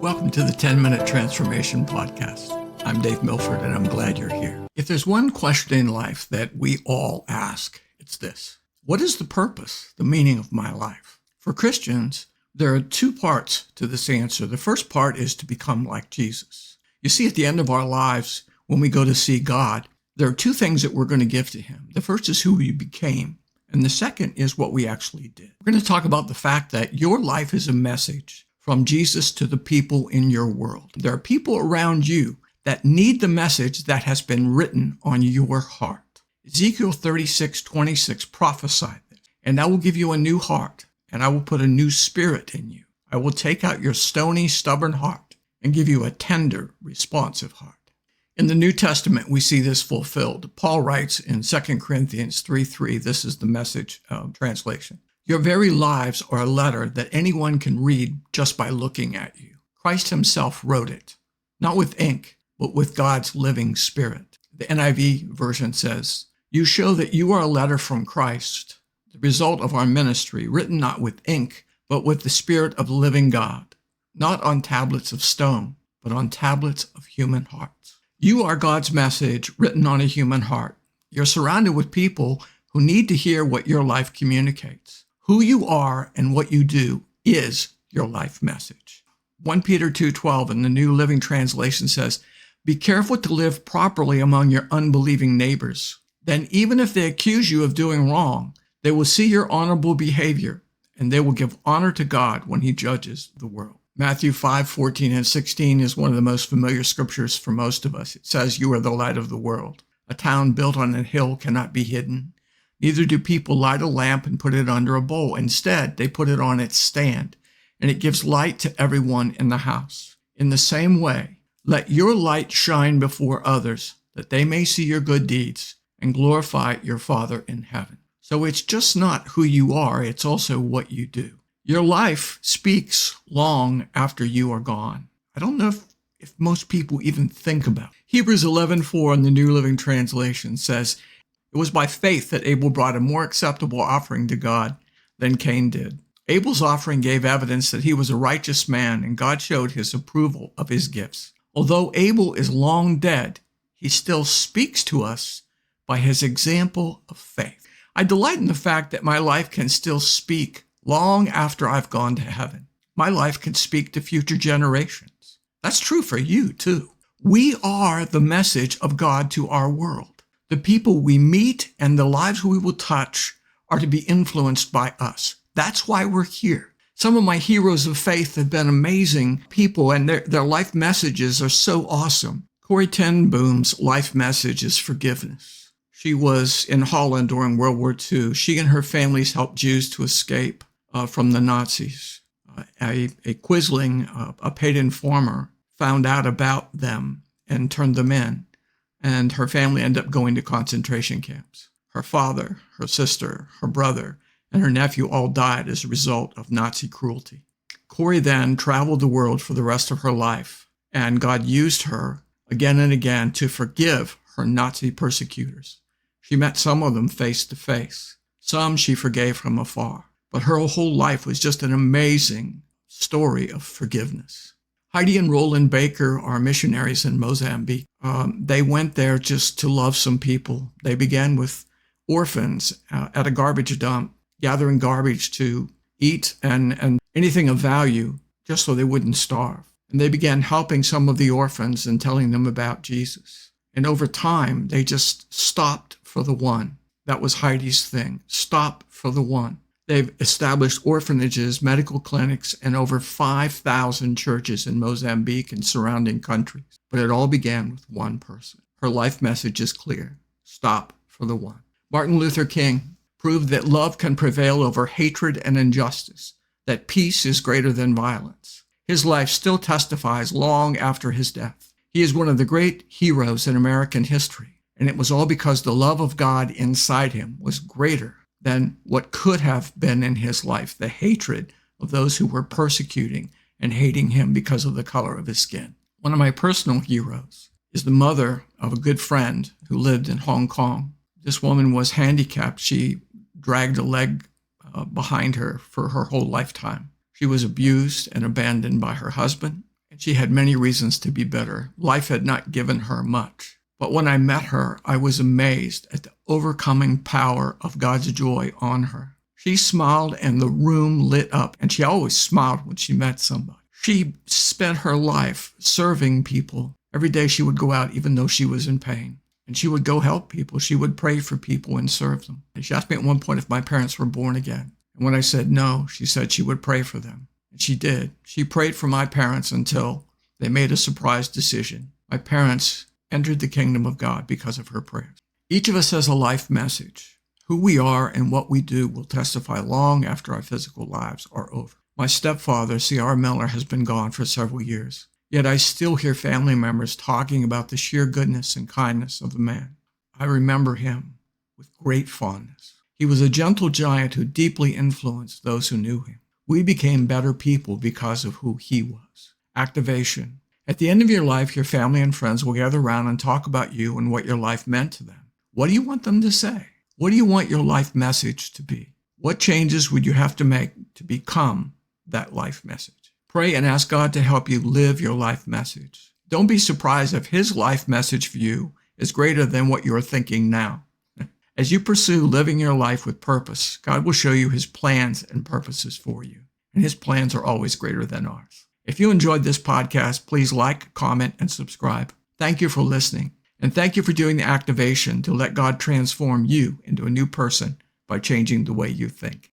Welcome to the 10-Minute Transformation Podcast. I'm Dave Milford, and I'm glad you're here. If there's one question in life that we all ask, it's this: what is the purpose, the meaning of my life? For Christians, there are two parts to this answer. The first part is to become like Jesus. You see, at the end of our lives, when we go to see God, there are two things that we're going to give to him. The first is who we became, and the second is what we actually did. We're going to talk about the fact that your life is a message from Jesus to the people in your world. There are people around you that need the message that has been written on your heart. Ezekiel 36:26 prophesied this: "And I will give you a new heart, and I will put a new spirit in you. I will take out your stony, stubborn heart and give you a tender, responsive heart." In the New Testament, we see this fulfilled. Paul writes in 2 Corinthians 3:3, this is the Message translation: "Your very lives are a letter that anyone can read just by looking at you. Christ himself wrote it, not with ink, but with God's living spirit." The NIV version says, "You show that you are a letter from Christ, the result of our ministry, written not with ink, but with the Spirit of the living God, not on tablets of stone, but on tablets of human hearts." You are God's message written on a human heart. You're surrounded with people who need to hear what your life communicates. Who you are and what you do is your life message. 1 Peter 2:12 in the New Living Translation says, "Be careful to live properly among your unbelieving neighbors. Then even if they accuse you of doing wrong, they will see your honorable behavior, and they will give honor to God when he judges the world." Matthew 5:14 and 16 is one of the most familiar scriptures for most of us. It says, "You are the light of the world. A town built on a hill cannot be hidden. Neither do people light a lamp and put it under a bowl. Instead, they put it on its stand, and it gives light to everyone in the house. In the same way, let your light shine before others, that they may see your good deeds and glorify your Father in heaven." So it's just not who you are, it's also what you do. Your life speaks long after you are gone. I don't know if most people even think about it. Hebrews 11:4 in the New Living Translation says, "It was by faith that Abel brought a more acceptable offering to God than Cain did. Abel's offering gave evidence that he was a righteous man, and God showed his approval of his gifts. Although Abel is long dead, he still speaks to us by his example of faith." I delight in the fact that my life can still speak long after I've gone to heaven. My life can speak to future generations. That's true for you too. We are the message of God to our world. The people we meet and the lives we will touch are to be influenced by us. That's why we're here. Some of my heroes of faith have been amazing people, and their life messages are so awesome. Corrie ten Boom's life message is forgiveness. She was in Holland during World War II. She and her families helped Jews to escape from the Nazis. A Quisling, a paid informer, found out about them and turned them in. And her family ended up going to concentration camps. Her father, her sister, her brother, and her nephew all died as a result of Nazi cruelty. Corrie then traveled the world for the rest of her life, and God used her again and again to forgive her Nazi persecutors. She met some of them face to face. Some she forgave from afar. But her whole life was just an amazing story of forgiveness. Heidi and Roland Baker are missionaries in Mozambique. They went there just to love some people. They began with orphans at a garbage dump, gathering garbage to eat and anything of value, just so they wouldn't starve. And they began helping some of the orphans and telling them about Jesus. And over time, they just stopped for the one. That was Heidi's thing. Stop for the one. They've established orphanages, medical clinics, and over 5,000 churches in Mozambique and surrounding countries. But it all began with one person. Her life message is clear: stop for the one. Martin Luther King proved that love can prevail over hatred and injustice, that peace is greater than violence. His life still testifies long after his death. He is one of the great heroes in American history, and it was all because the love of God inside him was greater than what could have been in his life, the hatred of those who were persecuting and hating him because of the color of his skin. One of my personal heroes is the mother of a good friend who lived in Hong Kong. This woman was handicapped. She dragged a leg behind her for her whole lifetime. She was abused and abandoned by her husband and she had many reasons to be bitter. Life had not given her much. But when I met her, I was amazed at the overcoming power of God's joy on her. She smiled and the room lit up, and she always smiled when she met somebody. She spent her life serving people. Every day she would go out even though she was in pain. And she would go help people. She would pray for people and serve them. And she asked me at one point if my parents were born again. And when I said no, she said she would pray for them. And she did. She prayed for my parents until they made a surprise decision. My parents entered the kingdom of God because of her prayers. Each of us has a life message. Who we are and what we do will testify long after our physical lives are over. My stepfather, C.R. Miller, has been gone for several years. Yet I still hear family members talking about the sheer goodness and kindness of the man. I remember him with great fondness. He was a gentle giant who deeply influenced those who knew him. We became better people because of who he was. Activation. At the end of your life, your family and friends will gather around and talk about you and what your life meant to them. What do you want them to say? What do you want your life message to be? What changes would you have to make to become that life message? Pray and ask God to help you live your life message. Don't be surprised if his life message for you is greater than what you're thinking now. As you pursue living your life with purpose, God will show you his plans and purposes for you. And his plans are always greater than ours. If you enjoyed this podcast, please like, comment, and subscribe. Thank you for listening. And thank you for doing the activation to let God transform you into a new person by changing the way you think.